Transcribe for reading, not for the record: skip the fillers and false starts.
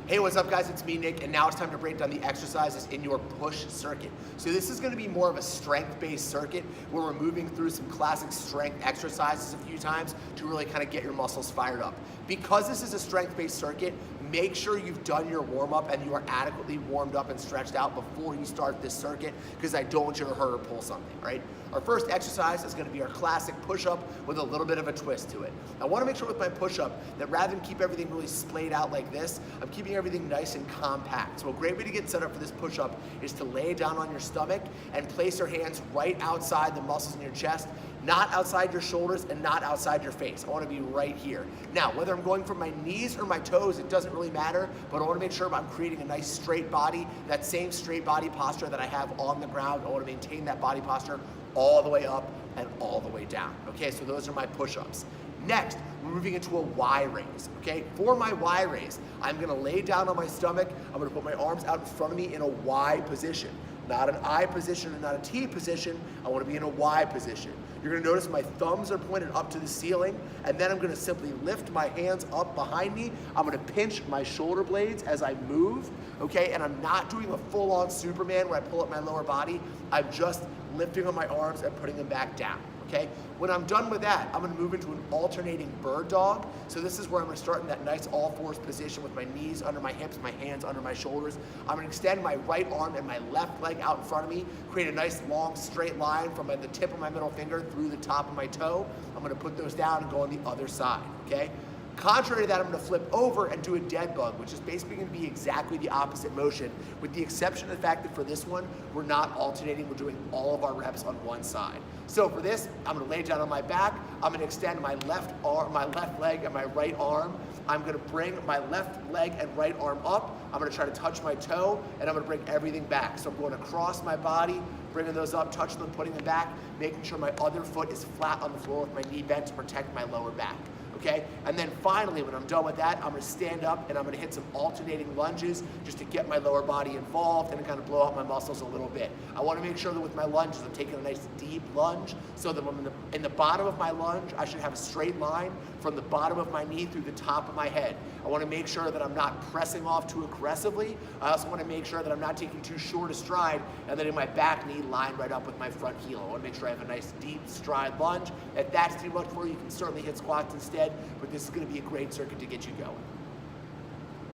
Hey, what's up guys? It's me, Nick, and now it's time to break down the exercises in your push circuit. So this is gonna be more of a strength-based circuit where we're moving through some classic strength exercises a few times to really kind of get your muscles fired up. Because this is a strength-based circuit, make sure you've done your warm-up and you are adequately warmed up and stretched out before you start this circuit, because I don't want you to hurt or pull something, right? Our first exercise is gonna be our classic push-up with a little bit of a twist to it. I wanna make sure with my push-up that rather than keep everything really splayed out like this, I'm keeping everything nice and compact. So a great way to get set up for this push-up is to lay down on your stomach and place your hands right outside the muscles in your chest, not outside your shoulders and not outside your face. I wanna be right here. Now, whether I'm going from my knees or my toes, it doesn't really matter, but I wanna make sure I'm creating a nice straight body, that same straight body posture that I have on the ground. I wanna maintain that body posture all the way up and all the way down. Okay, so those are my push-ups. Next, we're moving into a Y raise, okay? For my Y raise, I'm gonna lay down on my stomach, I'm gonna put my arms out in front of me in a Y position. Not an I position and not a T position, I wanna be in a Y position. You're gonna notice my thumbs are pointed up to the ceiling, and then I'm gonna simply lift my hands up behind me. I'm gonna pinch my shoulder blades as I move, okay? And I'm not doing a full-on Superman where I pull up my lower body, I'm just lifting on my arms and putting them back down. Okay? When I'm done with that, I'm gonna move into an alternating bird dog. So this is where I'm gonna start in that nice all fours position with my knees under my hips, my hands under my shoulders. I'm gonna extend my right arm and my left leg out in front of me, create a nice long straight line from the tip of my middle finger through the top of my toe. I'm gonna put those down and go on the other side, okay? Contrary to that, I'm gonna flip over and do a dead bug, which is basically gonna be exactly the opposite motion, with the exception of the fact that for this one, we're not alternating, we're doing all of our reps on one side. So for this, I'm gonna lay down on my back, I'm gonna extend my left leg and my right arm. I'm gonna bring my left leg and right arm up, I'm gonna try to touch my toe, and I'm gonna bring everything back. So I'm going across my body, bringing those up, touching them, putting them back, making sure my other foot is flat on the floor with my knee bent to protect my lower back. Okay? And then finally, when I'm done with that, I'm gonna stand up and I'm gonna hit some alternating lunges just to get my lower body involved and kind of blow out my muscles a little bit. I wanna make sure that with my lunges, I'm taking a nice deep lunge so that when I'm in the bottom of my lunge, I should have a straight line from the bottom of my knee through the top of my head. I wanna make sure that I'm not pressing off too aggressively. I also wanna make sure that I'm not taking too short a stride and then in my back knee line right up with my front heel. I wanna make sure I have a nice deep stride lunge. If that's too much for you, you can certainly hit squats instead, but this is gonna be a great circuit to get you going.